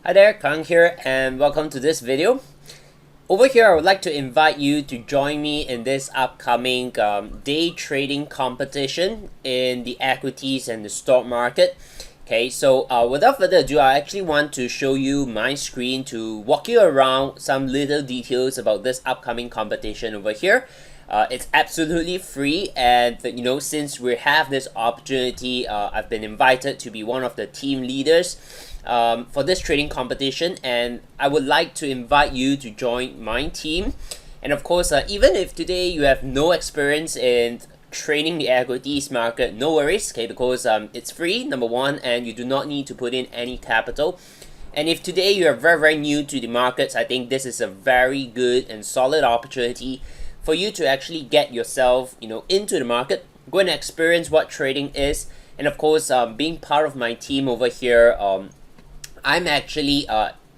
Hi there, Kang here, and welcome to this video. Over here, I would like to invite you to join me in this upcoming day trading competition in the equities and the stock market. Okay, so without further ado, I actually want to show you my screen to walk you around some little details about this upcoming competition over here. It's absolutely free, and since we have this opportunity, I've been invited to be one of the team leaders for this trading competition, and I would like to invite you to join my team. And of course, even if today you have no experience in trading the equities market, no worries, okay, because it's free, number one, and you do not need to put in any capital. And if today you are very new to the markets, I think this is a very good and solid opportunity for you to actually get yourself into the market, go and experience what trading is. And of course, being part of my team over here, I'm actually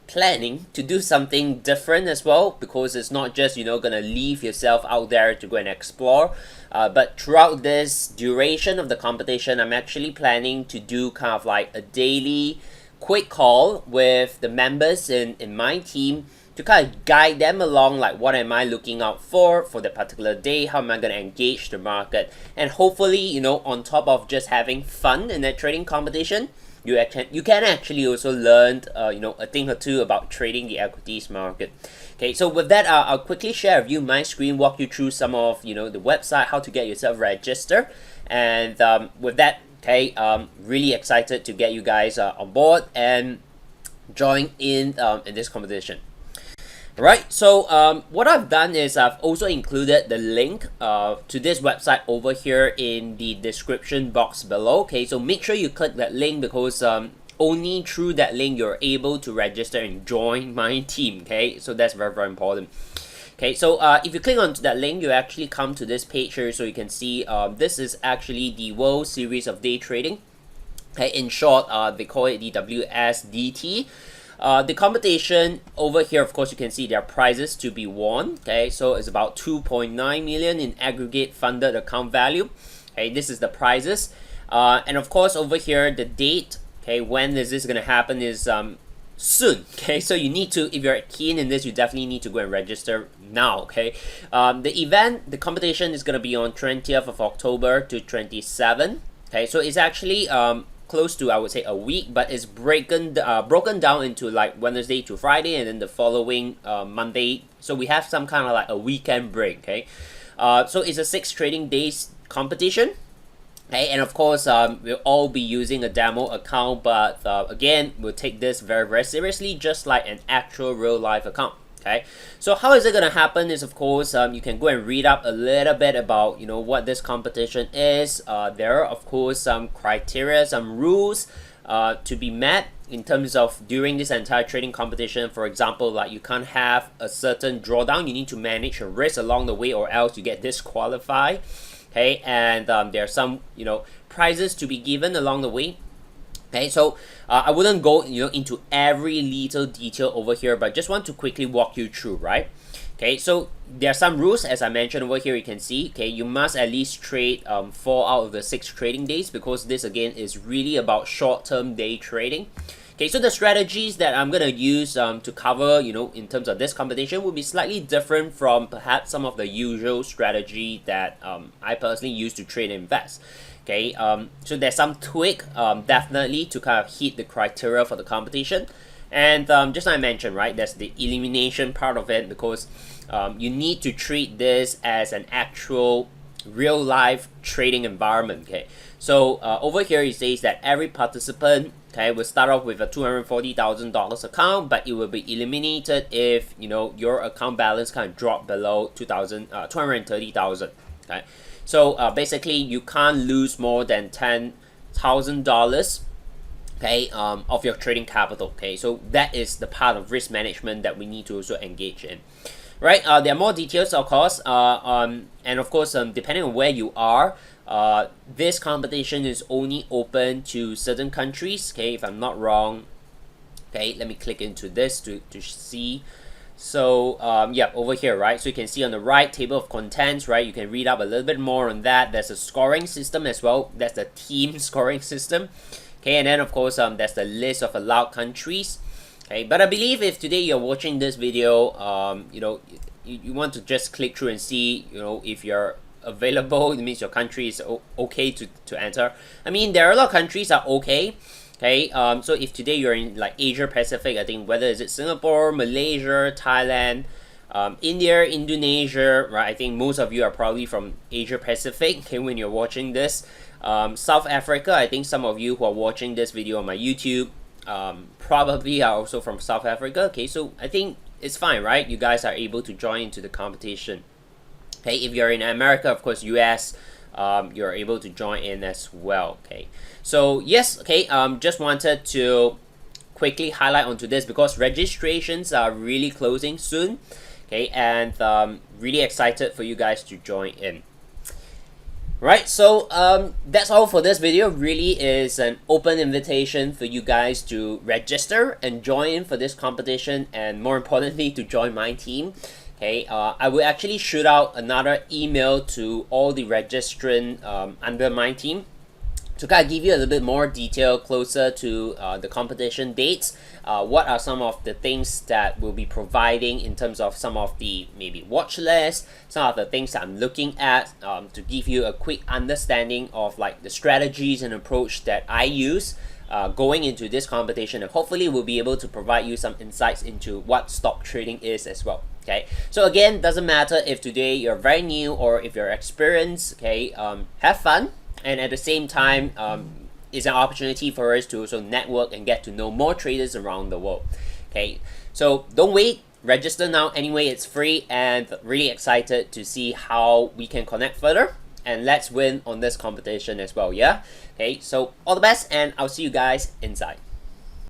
planning to do something different as well, because it's not just gonna leave yourself out there to go and explore, but throughout this duration of the competition, I'm actually planning to do kind of like a daily quick call with the members in my team to kind of guide them along, like what am I looking out for that particular day, how am I going to engage the market, and hopefully on top of just having fun in that trading competition, you can actually also learn a thing or two about trading the equities market. Okay, so with that, I'll quickly share with you my screen, walk you through some of the website, how to get yourself registered, and with that, okay, really excited to get you guys on board and join in this competition. Right, so what I've done is I've also included the link to this website over here in the description box below. Okay, so make sure you click that link, because only through that link you're able to register and join my team. Okay, so that's very important. Okay, so if you click onto that link, you actually come to this page here, so you can see this is actually the World Series of Day Trading. Okay, in short, they call it the WSDT. The competition over here, of course, you can see there are prizes to be won. Okay, so it's about 2.9 million in aggregate funded account value. Okay, this is the prizes, and of course over here the date. Okay, when is this gonna happen is soon. Okay, so you need to, if you're keen in this, you definitely need to go and register now. Okay, the competition is gonna be on 20th of October to 27. Okay, so it's actually close to, I would say, a week, but it's broken down into like Wednesday to Friday, and then the following Monday. So we have some kind of like a weekend break. Okay, so it's a 6 trading days competition. Okay, and of course, we'll all be using a demo account, but again, we'll take this very seriously, just like an actual real life account. Okay, so how is it gonna happen is, of course, you can go and read up a little bit about what this competition is. There are, of course, some criteria, some rules to be met in terms of during this entire trading competition. For example, like you can't have a certain drawdown, you need to manage your risk along the way, or else you get disqualified. Okay, and there are some prizes to be given along the way. Okay, so I wouldn't go into every little detail over here, but just want to quickly walk you through, right? Okay, so there are some rules, as I mentioned over here. You can see, okay, you must at least trade 4 out of the 6 trading days, because this again is really about short-term day trading. Okay, so the strategies that I'm gonna use to cover in terms of this competition will be slightly different from perhaps some of the usual strategy that I personally use to trade and invest. Okay, so there's some tweak definitely to kind of hit the criteria for the competition, and just like I mentioned, right, there's the elimination part of it, because you need to treat this as an actual real life trading environment. Okay, so over here it says that every participant, okay, will start off with a $240,000 account, but it will be eliminated if your account balance kind of drop below 230,000. Okay, so basically you can't lose more than $10,000, okay, of your trading capital. Okay, so that is the part of risk management that we need to also engage in. Right, there are more details, of course, and of course, depending on where you are, this competition is only open to certain countries. Okay, if I'm not wrong. Okay, let me click into this to see. So yeah, over here, right, so you can see on the right, table of contents, right, you can read up a little bit more on that. There's a scoring system as well. That's the team scoring system. Okay, and then of course there's the list of allowed countries. Okay, but I believe if today you're watching this video, you know, you want to just click through and see, you know, if you're available, it means your country is okay to enter. I mean, there are a lot of countries that are okay. Okay, so if today you're in like Asia Pacific, I think whether is it Singapore, Malaysia, Thailand, India, Indonesia, right? I think most of you are probably from Asia Pacific, okay, when you're watching this. South Africa, I think some of you who are watching this video on my YouTube probably are also from South Africa. Okay, so I think it's fine, right? You guys are able to join into the competition. Okay, if you're in America, of course, US, you're able to join in as well. Okay, so yes, okay, just wanted to quickly highlight onto this because registrations are really closing soon. Okay, and really excited for you guys to join in. Right, so that's all for this video. Really is an open invitation for you guys to register and join in for this competition, and more importantly, to join my team. Okay, I will actually shoot out another email to all the registrants under my team to kind of give you a little bit more detail closer to the competition dates. What are some of the things that we'll be providing in terms of some of the maybe watch lists, some of the things that I'm looking at to give you a quick understanding of like the strategies and approach that I use going into this competition, and hopefully we'll be able to provide you some insights into what stock trading is as well. Okay, so again, doesn't matter if today you're very new or if you're experienced. Okay, have fun, and at the same time, it's an opportunity for us to also network and get to know more traders around the world. Okay, so don't wait, register now. Anyway, it's free, and really excited to see how we can connect further, and let's win on this competition as well. Yeah. Okay, so all the best, and I'll see you guys inside.